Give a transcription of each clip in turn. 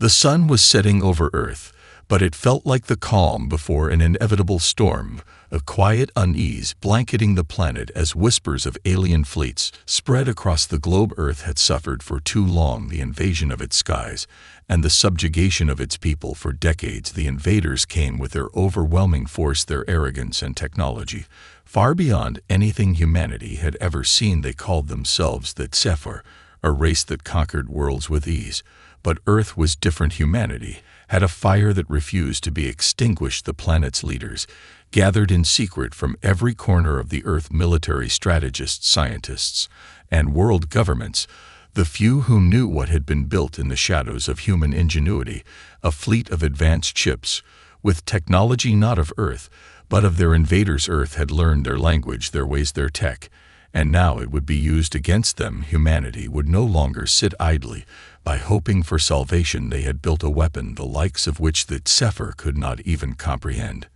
The sun was setting over Earth, but it felt like the calm before an inevitable storm, a quiet unease blanketing the planet as whispers of alien fleets spread across the globe. Earth had suffered for too long the invasion of its skies and the subjugation of its people. For decades, the invaders came with their overwhelming force, their arrogance and technology, far beyond anything humanity had ever seen. They called themselves the HFY, a race that conquered worlds with ease. But Earth was different. Humanity had a fire that refused to be extinguished. The planet's leaders gathered in secret from every corner of the Earth, military strategists, scientists, and world governments, the few who knew what had been built in the shadows of human ingenuity, a fleet of advanced ships, with technology not of Earth, but of their invaders. Earth had learned their language, their ways, their tech, and now it would be used against them. Humanity would no longer sit idly by hoping for salvation. They had built a weapon the likes of which the HFY could not even comprehend.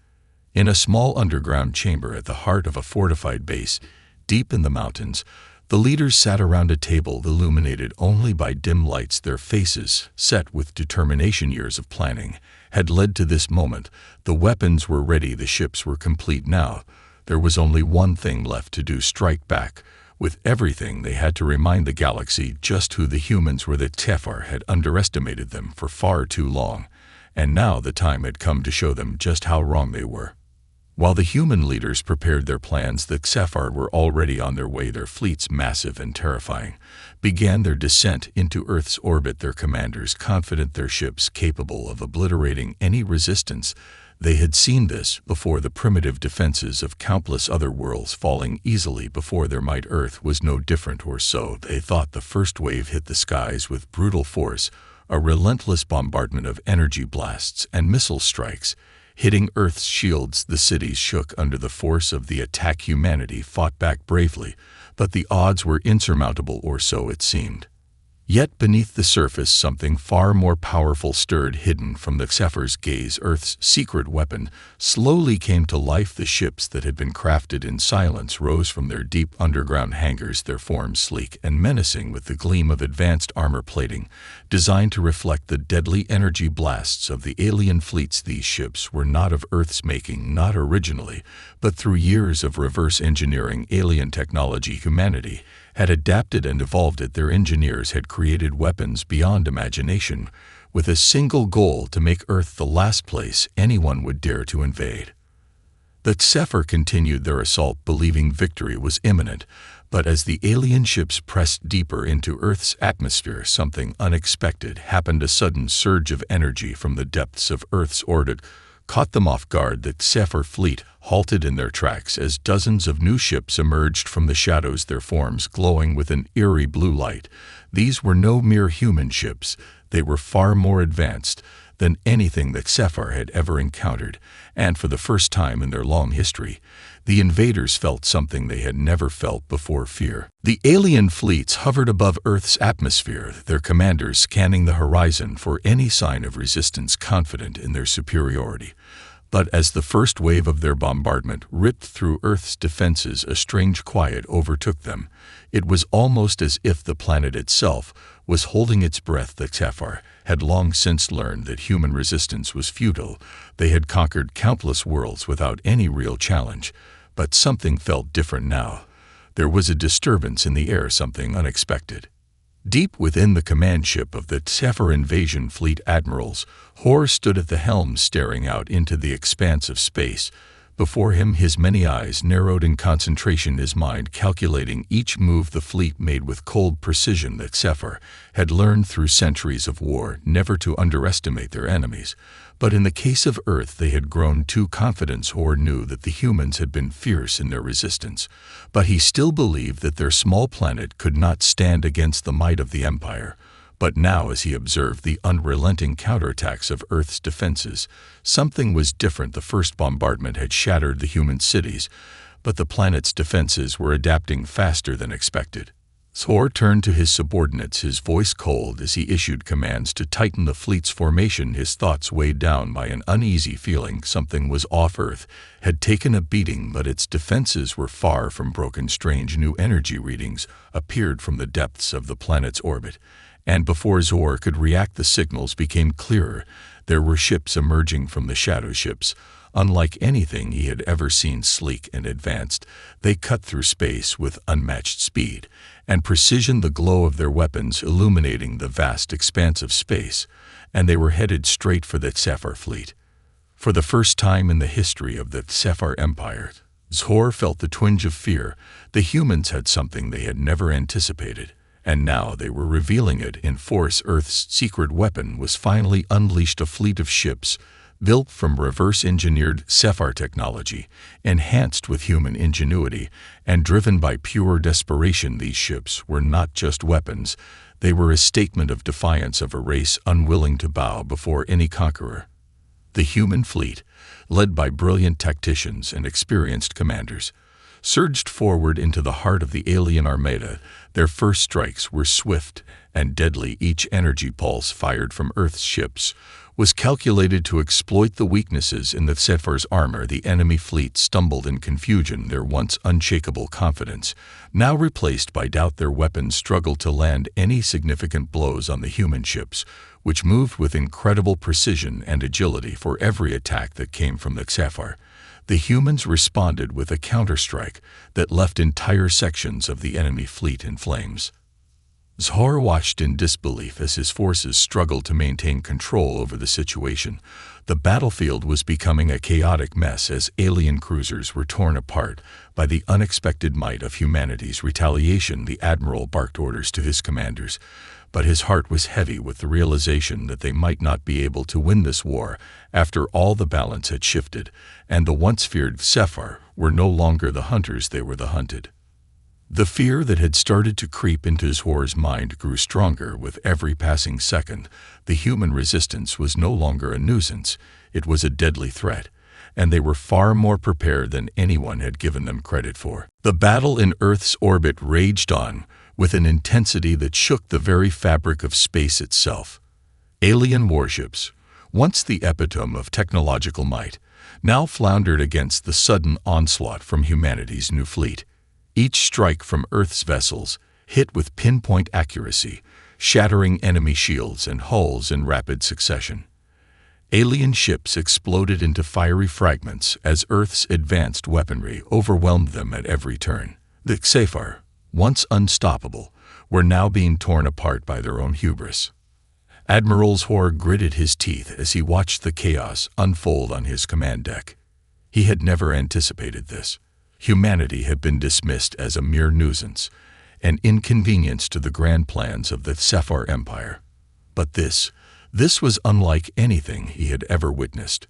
In a small underground chamber at the heart of a fortified base, deep in the mountains, the leaders sat around a table illuminated only by dim lights, their faces set with determination. Years of planning had led to this moment. The weapons were ready, the ships were complete. Now there was only one thing left to do: strike back. With everything, they had to remind the galaxy just who the humans were. The HFY had underestimated them for far too long, and now the time had come to show them just how wrong they were. While the human leaders prepared their plans, the HFY were already on their way. Their fleets, massive and terrifying, began their descent into Earth's orbit, their commanders confident, their ships capable of obliterating any resistance. They had seen this before, the primitive defenses of countless other worlds falling easily before their might. Earth was no different, or so they thought. The first wave hit the skies with brutal force, a relentless bombardment of energy blasts and missile strikes. Hitting Earth's shields, the cities shook under the force of the attack. Humanity fought back bravely, but the odds were insurmountable, or so it seemed. Yet beneath the surface, something far more powerful stirred, hidden from the HFY's gaze. Earth's secret weapon slowly came to life. The ships that had been crafted in silence rose from their deep underground hangars, their forms sleek and menacing with the gleam of advanced armor plating, designed to reflect the deadly energy blasts of the alien fleets. These ships were not of Earth's making, not originally, but through years of reverse engineering alien technology. Humanity had adapted and evolved it. Their engineers had created weapons beyond imagination, with a single goal: to make Earth the last place anyone would dare to invade. The HFY continued their assault, believing victory was imminent, but as the alien ships pressed deeper into Earth's atmosphere, something unexpected happened. A sudden surge of energy from the depths of Earth's orbit caught them off guard. The HFY fleet halted in their tracks as dozens of new ships emerged from the shadows, their forms glowing with an eerie blue light. These were no mere human ships. They were far more advanced than anything the HFY had ever encountered, and for the first time in their long history, the invaders felt something they had never felt before: fear. The alien fleets hovered above Earth's atmosphere, their commanders scanning the horizon for any sign of resistance, confident in their superiority. But as the first wave of their bombardment ripped through Earth's defenses, a strange quiet overtook them. It was almost as if the planet itself was holding its breath. The HFY had long since learned that human resistance was futile. They had conquered countless worlds without any real challenge, but something felt different now. There was a disturbance in the air, something unexpected. Deep within the command ship of the HFY invasion fleet, admirals Hor stood at the helm, staring out into the expanse of space. Before him, his many eyes narrowed in concentration, his mind calculating each move the fleet made with cold precision. The HFY had learned through centuries of war never to underestimate their enemies. But in the case of Earth, they had grown too confident. Hor knew that the humans had been fierce in their resistance, but he still believed that their small planet could not stand against the might of the Empire. But now, as he observed the unrelenting counterattacks of Earth's defenses, something was different. The first bombardment had shattered the human cities, but the planet's defenses were adapting faster than expected. Hor turned to his subordinates, his voice cold as he issued commands to tighten the fleet's formation, his thoughts weighed down by an uneasy feeling. Something was off. Earth had taken a beating, but its defenses were far from broken. Strange new energy readings appeared from the depths of the planet's orbit, And before Zor could react, the signals became clearer. There were ships emerging from the shadow ships. Unlike anything he had ever seen, sleek and advanced, they cut through space with unmatched speed and precision, the glow of their weapons illuminating the vast expanse of space, and they were headed straight for the Zephyr fleet. For the first time in the history of the Zephyr Empire, Zor felt the twinge of fear. The humans had something they had never anticipated, and now they were revealing it in force. Earth's secret weapon was finally unleashed, a fleet of ships built from reverse-engineered Zephyr technology, enhanced with human ingenuity, and driven by pure desperation. These ships were not just weapons, they were a statement of defiance of a race unwilling to bow before any conqueror. The human fleet, led by brilliant tacticians and experienced commanders, surged forward into the heart of the alien armada. Their first strikes were swift and deadly. Each energy pulse fired from Earth's ships was calculated to exploit the weaknesses in the Zephyr's armor. The enemy fleet stumbled in confusion, their once unshakable confidence now replaced by doubt. Their weapons struggled to land any significant blows on the human ships, which moved with incredible precision and agility for every attack that came from the Zephyr. The humans responded with a counterstrike that left entire sections of the enemy fleet in flames. Zor watched in disbelief as his forces struggled to maintain control over the situation. The battlefield was becoming a chaotic mess as alien cruisers were torn apart by the unexpected might of humanity's retaliation. The admiral barked orders to his commanders, but his heart was heavy with the realization that they might not be able to win this war. After all, the balance had shifted, and the once feared Zephyr were no longer the hunters, they were the hunted. The fear that had started to creep into Zor's mind grew stronger with every passing second. The human resistance was no longer a nuisance, it was a deadly threat, and they were far more prepared than anyone had given them credit for. The battle in Earth's orbit raged on, with an intensity that shook the very fabric of space itself. Alien warships, once the epitome of technological might, now floundered against the sudden onslaught from humanity's new fleet. Each strike from Earth's vessels hit with pinpoint accuracy, shattering enemy shields and hulls in rapid succession. Alien ships exploded into fiery fragments as Earth's advanced weaponry overwhelmed them at every turn. The Zephyr, once unstoppable, were now being torn apart by their own hubris. Admiral Zor gritted his teeth as he watched the chaos unfold on his command deck. He had never anticipated this. Humanity had been dismissed as a mere nuisance, an inconvenience to the grand plans of the Zephyr Empire. But this was unlike anything he had ever witnessed.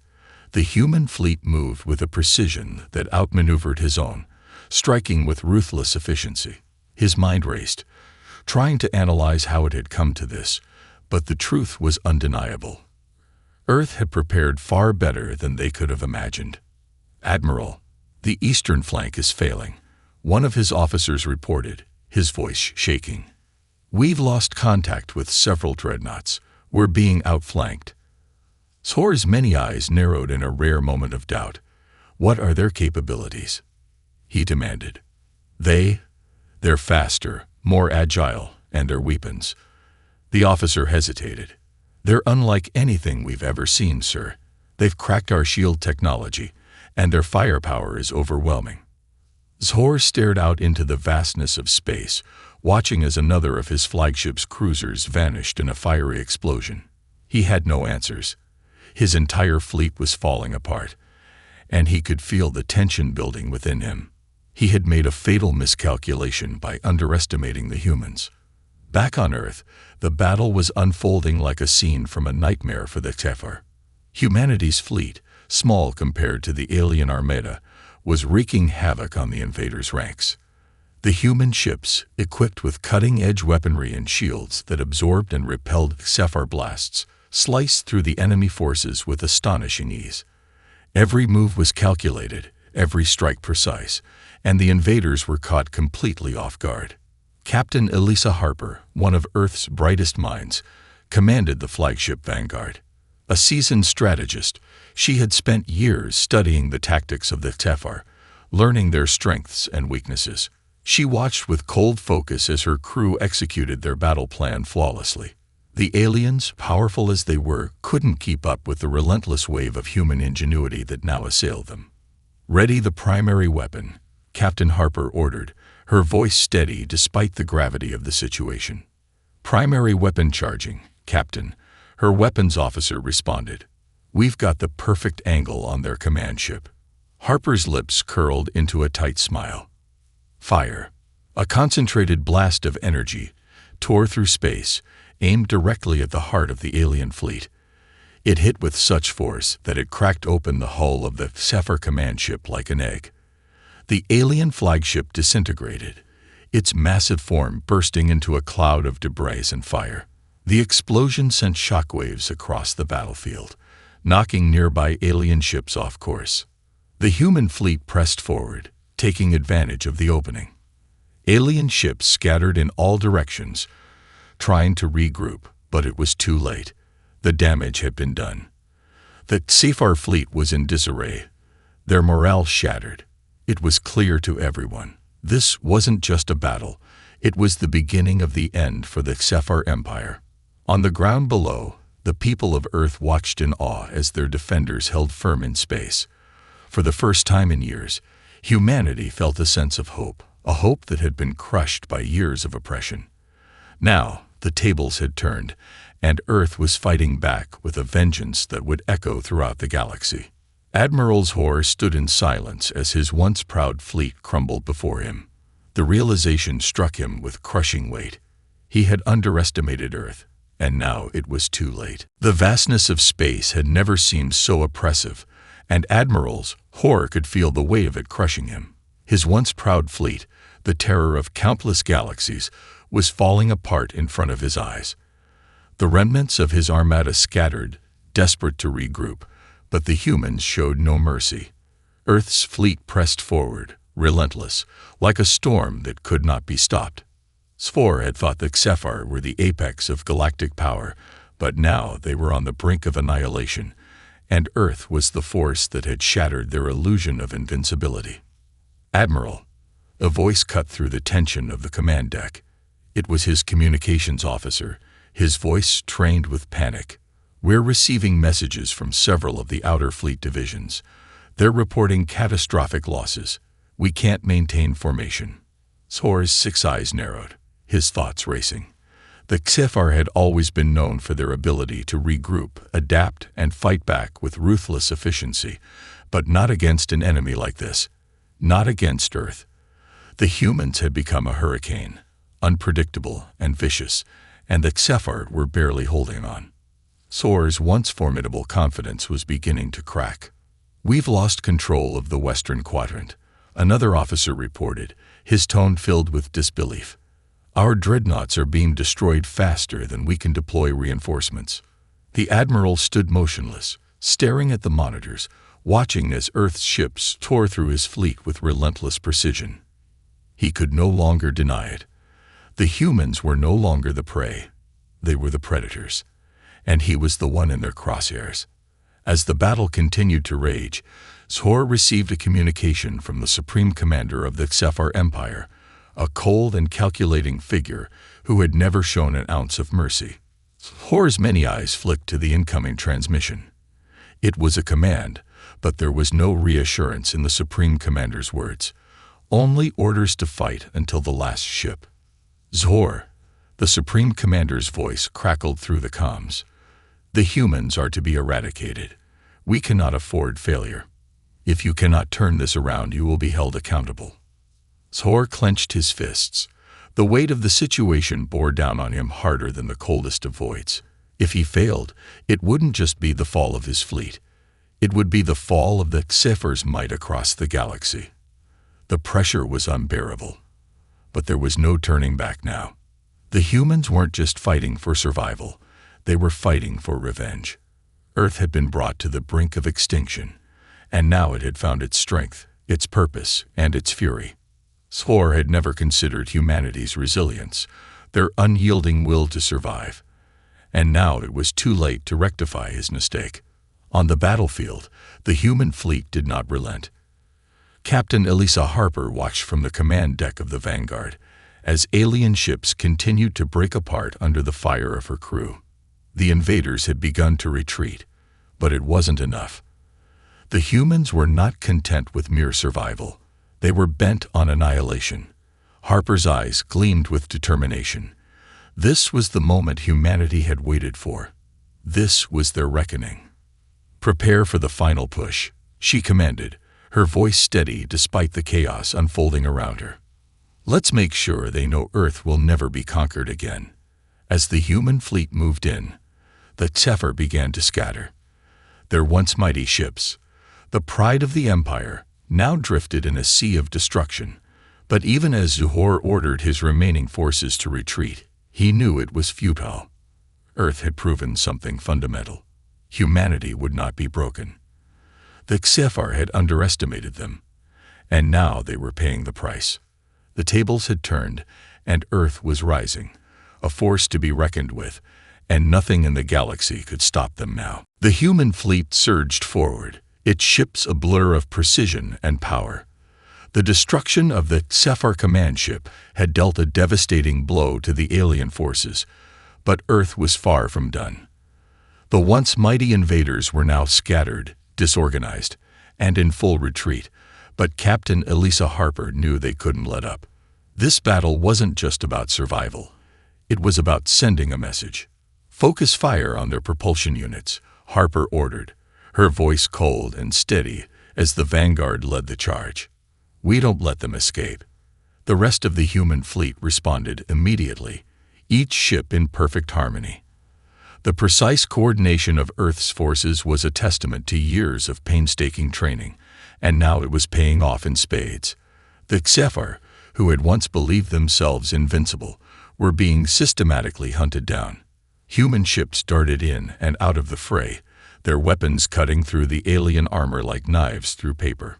The human fleet moved with a precision that outmaneuvered his own, striking with ruthless efficiency. His mind raced, trying to analyze how it had come to this, but the truth was undeniable. Earth had prepared far better than they could have imagined. "Admiral, the eastern flank is failing," one of his officers reported, his voice shaking. "We've lost contact with several dreadnoughts. We're being outflanked." Zor's many eyes narrowed in a rare moment of doubt. "What are their capabilities?" he demanded. They're faster, more agile, and their weapons." The officer hesitated. "They're unlike anything we've ever seen, sir. They've cracked our shield technology, and their firepower is overwhelming." Zor stared out into the vastness of space, watching as another of his flagship's cruisers vanished in a fiery explosion. He had no answers. His entire fleet was falling apart, and he could feel the tension building within him. He had made a fatal miscalculation by underestimating the humans. Back on Earth, the battle was unfolding like a scene from a nightmare for the Zephyr. Humanity's fleet, small compared to the alien armada, was wreaking havoc on the invaders' ranks. The human ships, equipped with cutting-edge weaponry and shields that absorbed and repelled Zephyr blasts, sliced through the enemy forces with astonishing ease. Every move was calculated, every strike precise, and the invaders were caught completely off guard. Captain Elisa Harper, one of Earth's brightest minds, commanded the flagship Vanguard. A seasoned strategist, she had spent years studying the tactics of the Zephyr, learning their strengths and weaknesses. She watched with cold focus as her crew executed their battle plan flawlessly. The aliens, powerful as they were, couldn't keep up with the relentless wave of human ingenuity that now assailed them. "Ready the primary weapon," Captain Harper ordered, her voice steady despite the gravity of the situation. "Primary weapon charging, Captain," her weapons officer responded. "We've got the perfect angle on their command ship." Harper's lips curled into a tight smile. Fire. A concentrated blast of energy tore through space, aimed directly at the heart of the alien fleet. It hit with such force that it cracked open the hull of the HFY command ship like an egg. The alien flagship disintegrated, its massive form bursting into a cloud of debris and fire. The explosion sent shockwaves across the battlefield, knocking nearby alien ships off course. The human fleet pressed forward, taking advantage of the opening. Alien ships scattered in all directions, trying to regroup, but it was too late. The damage had been done. The HFY fleet was in disarray, their morale shattered. It was clear to everyone. This wasn't just a battle. It was the beginning of the end for the HFY Empire. On the ground below, the people of Earth watched in awe as their defenders held firm in space. For the first time in years, humanity felt a sense of hope, a hope that had been crushed by years of oppression. Now, the tables had turned, and Earth was fighting back with a vengeance that would echo throughout the galaxy. Admiral Zhor stood in silence as his once proud fleet crumbled before him. The realization struck him with crushing weight. He had underestimated Earth, and now it was too late. The vastness of space had never seemed so oppressive, and Admiral Zhor could feel the weight of it crushing him. His once proud fleet, the terror of countless galaxies, was falling apart in front of his eyes. The remnants of his armada scattered, desperate to regroup, but the humans showed no mercy. Earth's fleet pressed forward, relentless, like a storm that could not be stopped. Zhor had thought the HFY were the apex of galactic power, but now they were on the brink of annihilation, and Earth was the force that had shattered their illusion of invincibility. "Admiral," a voice cut through the tension of the command deck. It was his communications officer, his voice trained with panic. "We're receiving messages from several of the outer fleet divisions. They're reporting catastrophic losses. We can't maintain formation." Zhor's 6 eyes narrowed, his thoughts racing. The HFY had always been known for their ability to regroup, adapt, and fight back with ruthless efficiency, but not against an enemy like this. Not against Earth. The humans had become a hurricane, unpredictable and vicious, and the HFY were barely holding on. Zhor's once formidable confidence was beginning to crack. "We've lost control of the Western Quadrant," another officer reported, his tone filled with disbelief. "Our dreadnoughts are being destroyed faster than we can deploy reinforcements." The admiral stood motionless, staring at the monitors, watching as Earth's ships tore through his fleet with relentless precision. He could no longer deny it. The humans were no longer the prey. They were the predators, and he was the one in their crosshairs. As the battle continued to rage, Zhor received a communication from the Supreme Commander of the HFY Empire, a cold and calculating figure who had never shown an ounce of mercy. Zhor's many eyes flicked to the incoming transmission. It was a command, but there was no reassurance in the Supreme Commander's words. Only orders to fight until the last ship. "Zhor," the Supreme Commander's voice crackled through the comms. "The humans are to be eradicated. We cannot afford failure. If you cannot turn this around, you will be held accountable." Zhor clenched his fists. The weight of the situation bore down on him harder than the coldest of voids. If he failed, it wouldn't just be the fall of his fleet. It would be the fall of the HFY's might across the galaxy. The pressure was unbearable. But there was no turning back now. The humans weren't just fighting for survival. They were fighting for revenge. Earth had been brought to the brink of extinction, and now it had found its strength, its purpose, and its fury. Zhor had never considered humanity's resilience, their unyielding will to survive. And now it was too late to rectify his mistake. On the battlefield, the human fleet did not relent. Captain Elisa Harper watched from the command deck of the Vanguard as alien ships continued to break apart under the fire of her crew. The invaders had begun to retreat, but it wasn't enough. The humans were not content with mere survival. They were bent on annihilation. Harper's eyes gleamed with determination. This was the moment humanity had waited for. This was their reckoning. "Prepare for the final push," she commanded, her voice steady despite the chaos unfolding around her. "Let's make sure they know Earth will never be conquered again." As the human fleet moved in, the Zephyr began to scatter. Their once mighty ships, the pride of the Empire, now drifted in a sea of destruction. But even as Zuhor ordered his remaining forces to retreat, he knew it was futile. Earth had proven something fundamental. Humanity would not be broken. The Zephyr had underestimated them, and now they were paying the price. The tables had turned, and Earth was rising, a force to be reckoned with, and nothing in the galaxy could stop them now. The human fleet surged forward, its ships a blur of precision and power. The destruction of the Zephyr command ship had dealt a devastating blow to the alien forces, but Earth was far from done. The once mighty invaders were now scattered, disorganized, and in full retreat, but Captain Elisa Harper knew they couldn't let up. This battle wasn't just about survival. It was about sending a message. "Focus fire on their propulsion units," Harper ordered, her voice cold and steady as the Vanguard led the charge. "We don't let them escape." The rest of the human fleet responded immediately, each ship in perfect harmony. The precise coordination of Earth's forces was a testament to years of painstaking training, and now it was paying off in spades. The Zephyr, who had once believed themselves invincible, were being systematically hunted down. Human ships darted in and out of the fray, their weapons cutting through the alien armor like knives through paper.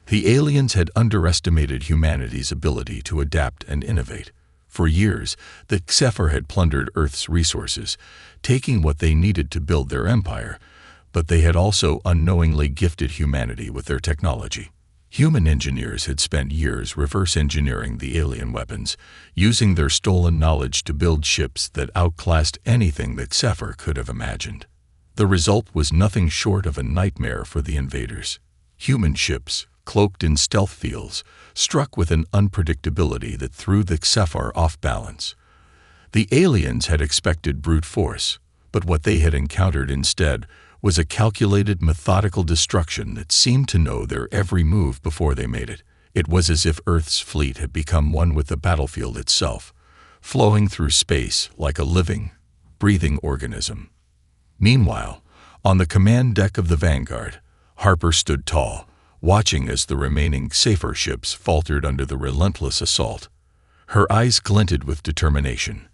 The aliens had underestimated humanity's ability to adapt and innovate. For years, the Zephyr had plundered Earth's resources, taking what they needed to build their empire, but they had also unknowingly gifted humanity with their technology. Human engineers had spent years reverse engineering the alien weapons, using their stolen knowledge to build ships that outclassed anything that Zephyr could have imagined. The result was nothing short of a nightmare for the invaders. Human ships, cloaked in stealth fields, struck with an unpredictability that threw the Zephyr off balance. The aliens had expected brute force, but what they had encountered instead was a calculated, methodical destruction that seemed to know their every move before they made it. It was as if Earth's fleet had become one with the battlefield itself, flowing through space like a living, breathing organism. Meanwhile, on the command deck of the Vanguard, Harper stood tall, watching as the remaining Zephyr ships faltered under the relentless assault. Her eyes glinted with determination.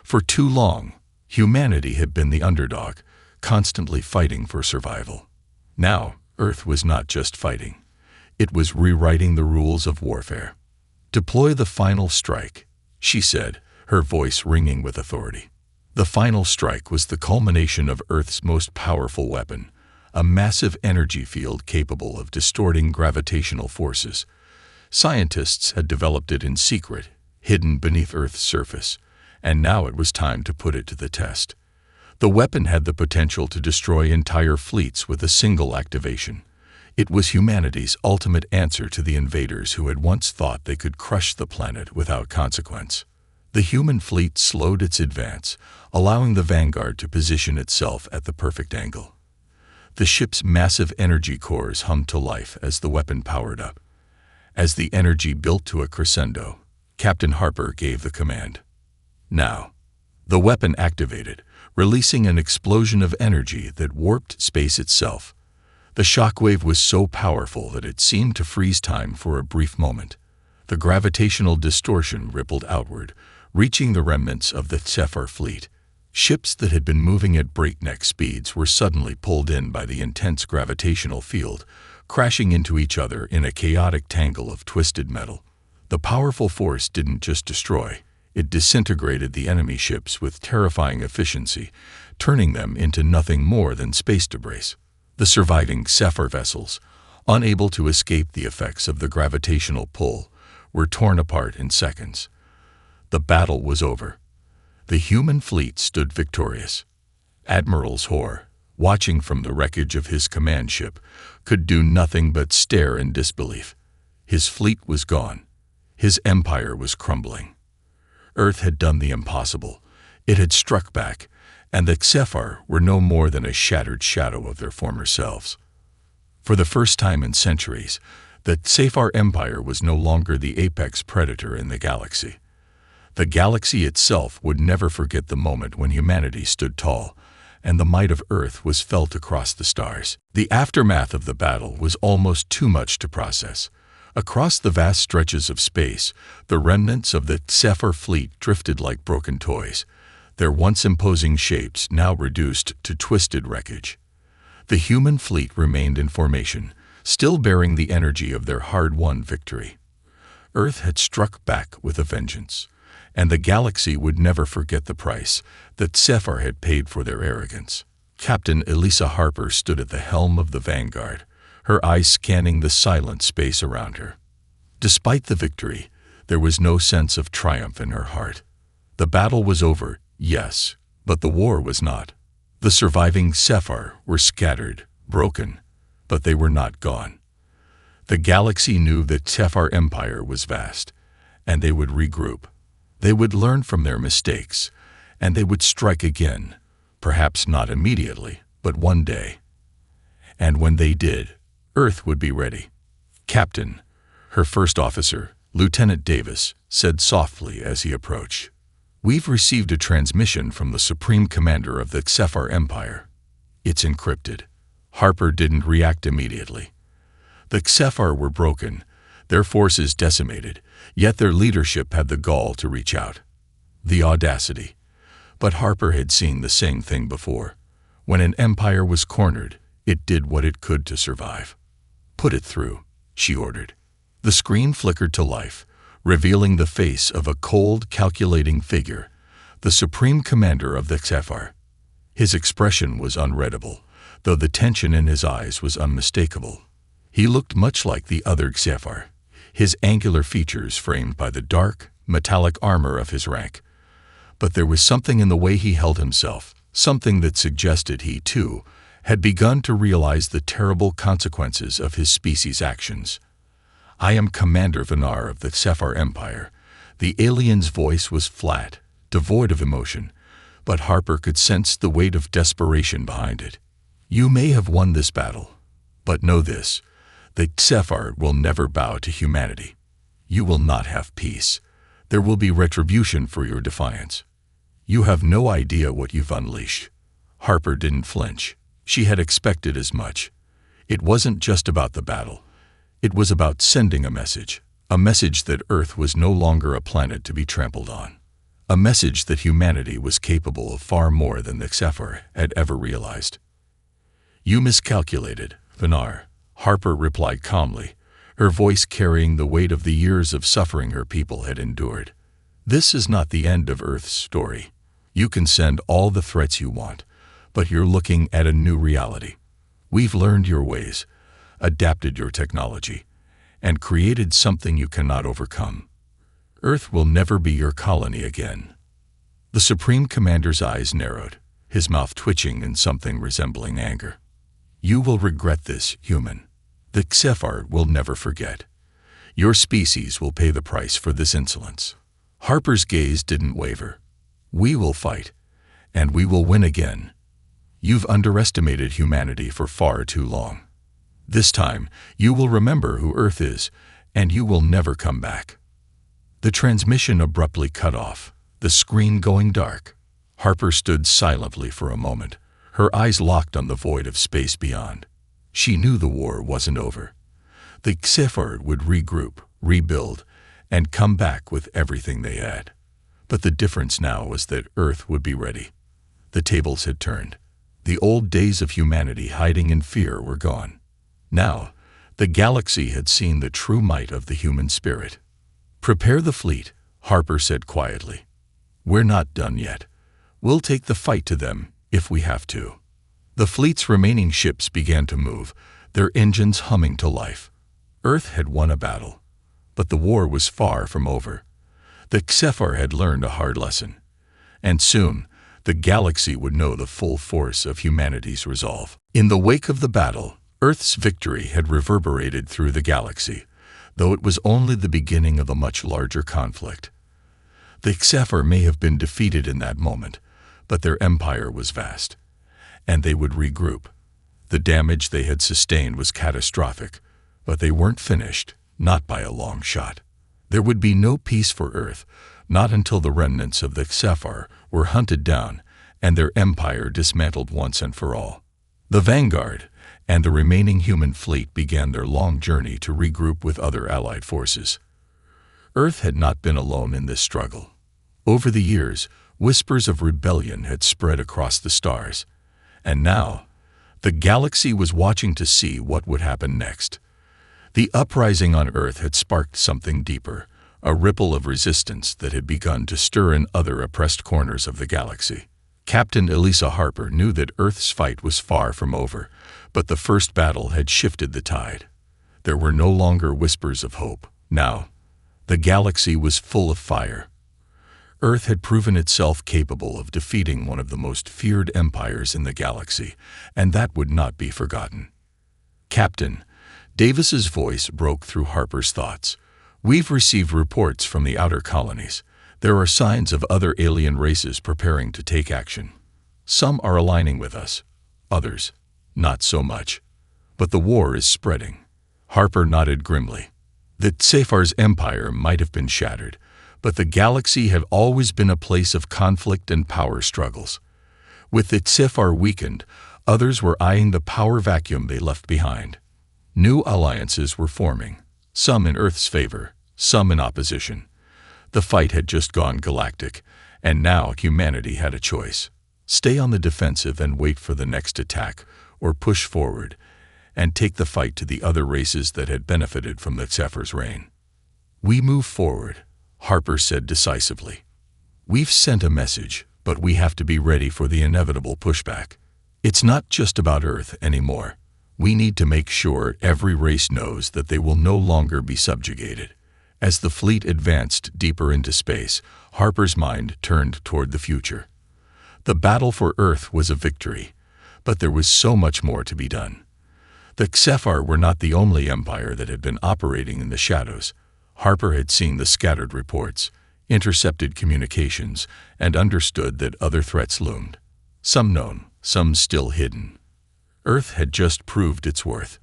For too long, humanity had been the underdog, constantly fighting for survival. Now, Earth was not just fighting. It was rewriting the rules of warfare. "Deploy the final strike," she said, her voice ringing with authority. The final strike was the culmination of Earth's most powerful weapon, a massive energy field capable of distorting gravitational forces. Scientists had developed it in secret, hidden beneath Earth's surface, and now it was time to put it to the test. The weapon had the potential to destroy entire fleets with a single activation. It was humanity's ultimate answer to the invaders who had once thought they could crush the planet without consequence. The human fleet slowed its advance, allowing the Vanguard to position itself at the perfect angle. The ship's massive energy cores hummed to life as the weapon powered up. As the energy built to a crescendo, Captain Harper gave the command. Now, the weapon activated, releasing an explosion of energy that warped space itself. The shockwave was so powerful that it seemed to freeze time for a brief moment. The gravitational distortion rippled outward, reaching the remnants of the Zephyr fleet. Ships that had been moving at breakneck speeds were suddenly pulled in by the intense gravitational field, crashing into each other in a chaotic tangle of twisted metal. The powerful force didn't just destroy, it disintegrated the enemy ships with terrifying efficiency, turning them into nothing more than space debris. The surviving Zephyr vessels, unable to escape the effects of the gravitational pull, were torn apart in seconds. The battle was over. The human fleet stood victorious. Admiral Hoare, watching from the wreckage of his command ship, could do nothing but stare in disbelief. His fleet was gone. His empire was crumbling. Earth had done the impossible. It had struck back, and the HFY were no more than a shattered shadow of their former selves. For the first time in centuries, the HFY Empire was no longer the apex predator in the galaxy. The galaxy itself would never forget the moment when humanity stood tall, and the might of Earth was felt across the stars. The aftermath of the battle was almost too much to process. Across the vast stretches of space, the remnants of the HFY fleet drifted like broken toys, their once imposing shapes now reduced to twisted wreckage. The human fleet remained in formation, still bearing the energy of their hard-won victory. Earth had struck back with a vengeance, and the galaxy would never forget the price that HFY had paid for their arrogance. Captain Elisa Harper stood at the helm of the Vanguard, her eyes scanning the silent space around her. Despite the victory, there was no sense of triumph in her heart. The battle was over, yes, but the war was not. The surviving HFY were scattered, broken, but they were not gone. The galaxy knew that HFY Empire was vast, and they would regroup. They would learn from their mistakes, and they would strike again, perhaps not immediately, but one day. And when they did, Earth would be ready. Captain, her first officer, Lieutenant Davis, said softly as he approached, "We've received a transmission from the Supreme Commander of the HFY Empire. It's encrypted." Harper didn't react immediately. The HFY were broken, their forces decimated, yet their leadership had the gall to reach out. The audacity. But Harper had seen the same thing before. When an empire was cornered, it did what it could to survive. "Put it through," she ordered. The screen flickered to life, revealing the face of a cold, calculating figure, the Supreme Commander of the HFY. His expression was unreadable, though the tension in his eyes was unmistakable. He looked much like the other HFY, his angular features framed by the dark, metallic armor of his rank. But there was something in the way he held himself, something that suggested he, too, had begun to realize the terrible consequences of his species' actions. "I am Commander Vinar of the HFY Empire." The alien's voice was flat, devoid of emotion, but Harper could sense the weight of desperation behind it. "You may have won this battle, but know this, the HFY will never bow to humanity. You will not have peace. There will be retribution for your defiance. You have no idea what you've unleashed." Harper didn't flinch. She had expected as much. It wasn't just about the battle. It was about sending a message that Earth was no longer a planet to be trampled on, a message that humanity was capable of far more than the HFY had ever realized. "You miscalculated, Vinar," Harper replied calmly, her voice carrying the weight of the years of suffering her people had endured. "This is not the end of Earth's story. You can send all the threats you want, but you're looking at a new reality. We've learned your ways, adapted your technology, and created something you cannot overcome. Earth will never be your colony again." The Supreme Commander's eyes narrowed, his mouth twitching in something resembling anger. "You will regret this, human. The HFY will never forget. Your species will pay the price for this insolence." Harper's gaze didn't waver. "We will fight, and we will win again. You've underestimated humanity for far too long. This time, you will remember who Earth is, and you will never come back." The transmission abruptly cut off, the screen going dark. Harper stood silently for a moment, her eyes locked on the void of space beyond. She knew the war wasn't over. The HFY would regroup, rebuild, and come back with everything they had. But the difference now was that Earth would be ready. The tables had turned. The old days of humanity hiding in fear were gone. Now, the galaxy had seen the true might of the human spirit. "Prepare the fleet," Harper said quietly. "We're not done yet. We'll take the fight to them if we have to." The fleet's remaining ships began to move, their engines humming to life. Earth had won a battle, but the war was far from over. The HFY had learned a hard lesson, and soon the galaxy would know the full force of humanity's resolve. In the wake of the battle, Earth's victory had reverberated through the galaxy, though it was only the beginning of a much larger conflict. The HFY may have been defeated in that moment, but their empire was vast, and they would regroup. The damage they had sustained was catastrophic, but they weren't finished, not by a long shot. There would be no peace for Earth, not until the remnants of the HFY were hunted down and their empire dismantled once and for all. The Vanguard and the remaining human fleet began their long journey to regroup with other allied forces. Earth had not been alone in this struggle. Over the years, whispers of rebellion had spread across the stars, and now the galaxy was watching to see what would happen next. The uprising on Earth had sparked something deeper, a ripple of resistance that had begun to stir in other oppressed corners of the galaxy. Captain Elisa Harper knew that Earth's fight was far from over, but the first battle had shifted the tide. There were no longer whispers of hope. Now, the galaxy was full of fire. Earth had proven itself capable of defeating one of the most feared empires in the galaxy, and that would not be forgotten. Captain Davis's voice broke through Harper's thoughts. "We've received reports from the outer colonies. There are signs of other alien races preparing to take action. Some are aligning with us, others, not so much. But the war is spreading." Harper nodded grimly. The HFY's empire might have been shattered, but the galaxy had always been a place of conflict and power struggles. With the HFY weakened, others were eyeing the power vacuum they left behind. New alliances were forming, some in Earth's favor, some in opposition. The fight had just gone galactic, and now humanity had a choice: stay on the defensive and wait for the next attack, or push forward and take the fight to the other races that had benefited from the HFY's reign. "We move forward," Harper said decisively. "We've sent a message, but we have to be ready for the inevitable pushback. It's not just about Earth anymore. We need to make sure every race knows that they will no longer be subjugated." As the fleet advanced deeper into space, Harper's mind turned toward the future. The battle for Earth was a victory, but there was so much more to be done. The HFY were not the only empire that had been operating in the shadows. Harper had seen the scattered reports, intercepted communications, and understood that other threats loomed. Some known, some still hidden. Earth had just proved its worth,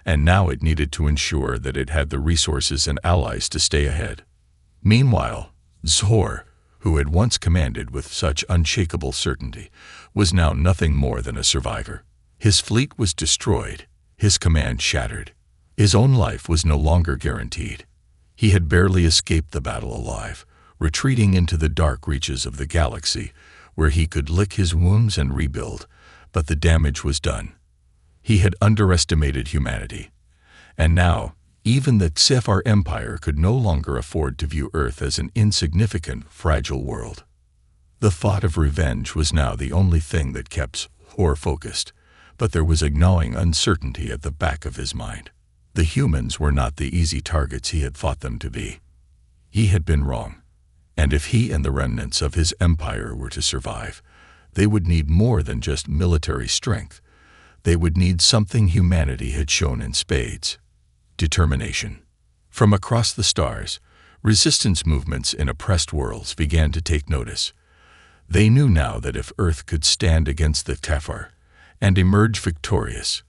and now it needed to ensure that it had the resources and allies to stay ahead. Meanwhile, Zhor, who had once commanded with such unshakable certainty, was now nothing more than a survivor. His fleet was destroyed, his command shattered. His own life was no longer guaranteed. He had barely escaped the battle alive, retreating into the dark reaches of the galaxy, where he could lick his wounds and rebuild, but the damage was done. He had underestimated humanity, and now even the HFY Empire could no longer afford to view Earth as an insignificant, fragile world. The thought of revenge was now the only thing that kept Zhor focused, but there was a gnawing uncertainty at the back of his mind. The humans were not the easy targets he had thought them to be. He had been wrong, and if he and the remnants of his empire were to survive, they would need more than just military strength. They would need something humanity had shown in spades: determination. From across the stars, resistance movements in oppressed worlds began to take notice. They knew now that if Earth could stand against the HFY and emerge victorious,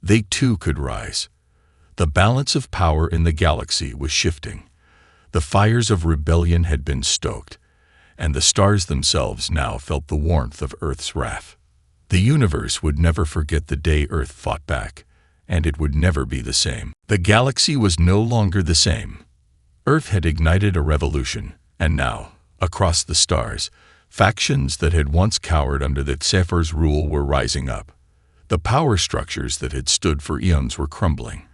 they too could rise. The balance of power in the galaxy was shifting. The fires of rebellion had been stoked, and the stars themselves now felt the warmth of Earth's wrath. The universe would never forget the day Earth fought back, and it would never be the same. The galaxy was no longer the same. Earth had ignited a revolution, and now, across the stars, factions that had once cowered under the HFY's rule were rising up. The power structures that had stood for eons were crumbling.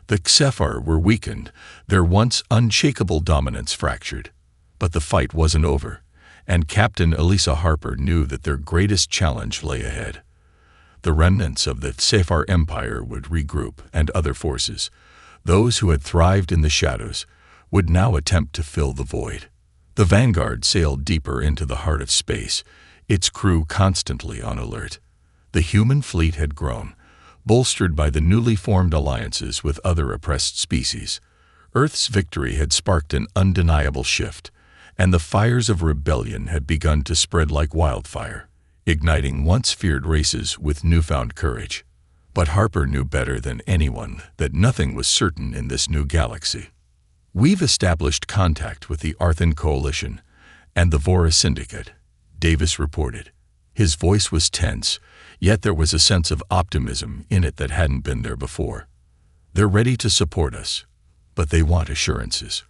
The HFY were weakened, their once unshakable dominance fractured. But the fight wasn't over, and Captain Elisa Harper knew that their greatest challenge lay ahead. the remnants of the HFY Empire would regroup, and other forces, those who had thrived in the shadows, would now attempt to fill the void. The Vanguard sailed deeper into the heart of space, its crew constantly on alert. The human fleet had grown, bolstered by the newly formed alliances with other oppressed species. Earth's victory had sparked an undeniable shift, and the fires of rebellion had begun to spread like wildfire, igniting once feared races with newfound courage. But Harper knew better than anyone that nothing was certain in this new galaxy. "We've established contact with the Arthan Coalition and the Vora Syndicate," Davis reported. His voice was tense, yet there was a sense of optimism in it that hadn't been there before. "They're ready to support us, but they want assurances.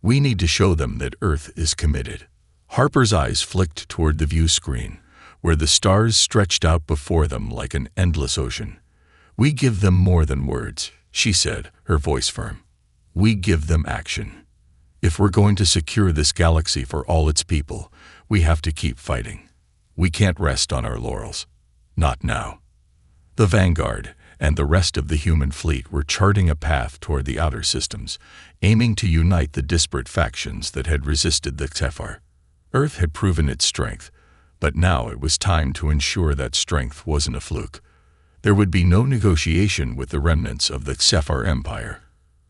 We need to show them that Earth is committed." Harper's eyes flicked toward the view screen, where the stars stretched out before them like an endless ocean. "We give them more than words," she said, her voice firm. "We give them action. If we're going to secure this galaxy for all its people, we have to keep fighting. We can't rest on our laurels. Not now." The Vanguard and the rest of the human fleet were charting a path toward the outer systems, aiming to unite the disparate factions that had resisted the HFY. Earth had proven its strength, but now it was time to ensure that strength wasn't a fluke. There would be no negotiation with the remnants of the HFY Empire.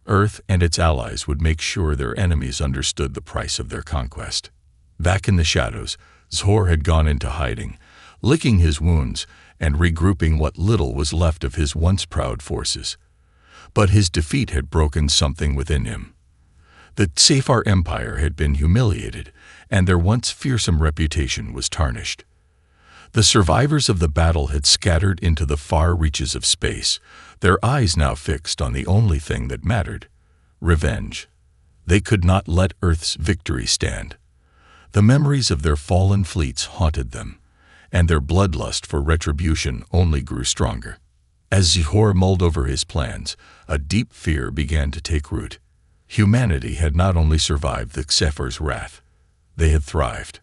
Earth and its allies would make sure their enemies understood the price of their conquest. Back in the shadows, Zhor had gone into hiding, licking his wounds and regrouping what little was left of his once proud forces. But his defeat had broken something within him. The HFY Empire had been humiliated, and their once fearsome reputation was tarnished. The survivors of the battle had scattered into the far reaches of space, their eyes now fixed on the only thing that mattered: revenge. They could not let Earth's victory stand. The memories of their fallen fleets haunted them, and their bloodlust for retribution only grew stronger. As Zhor mulled over his plans, a deep fear began to take root. Humanity had not only survived the HFY's wrath, they had thrived.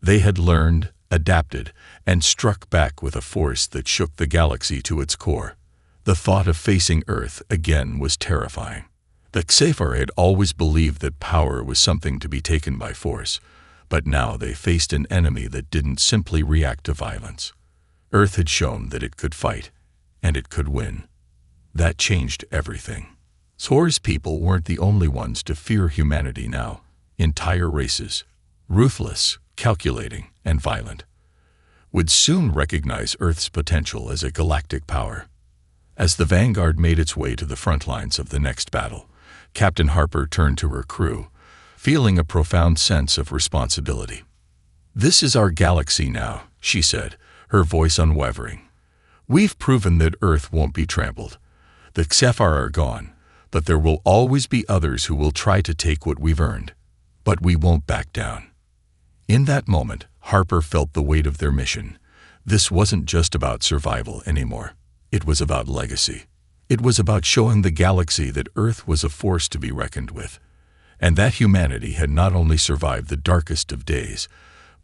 They had learned, adapted, and struck back with a force that shook the galaxy to its core. The thought of facing Earth again was terrifying. The HFY had always believed that power was something to be taken by force, but now they faced an enemy that didn't simply react to violence. Earth had shown that it could fight, and it could win. That changed everything. Zhor's people weren't the only ones to fear humanity now. Entire races, ruthless, calculating, and violent, would soon recognize Earth's potential as a galactic power. As the Vanguard made its way to the front lines of the next battle, Captain Harper turned to her crew, feeling a profound sense of responsibility. "This is our galaxy now," she said, her voice unwavering. "We've proven that Earth won't be trampled. The HFY are gone, but there will always be others who will try to take what we've earned. But we won't back down." In that moment, Harper felt the weight of their mission. This wasn't just about survival anymore. It was about legacy. It was about showing the galaxy that Earth was a force to be reckoned with, and that humanity had not only survived the darkest of days,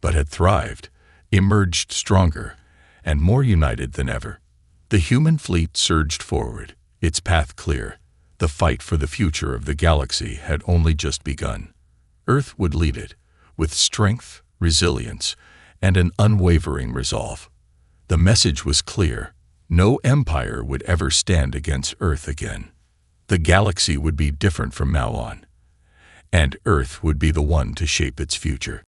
but had thrived, emerged stronger, and more united than ever. The human fleet surged forward, its path clear. The fight for the future of the galaxy had only just begun. Earth would lead it, with strength, resilience, and an unwavering resolve. The message was clear: no empire would ever stand against Earth again. The galaxy would be different from now on, and Earth would be the one to shape its future.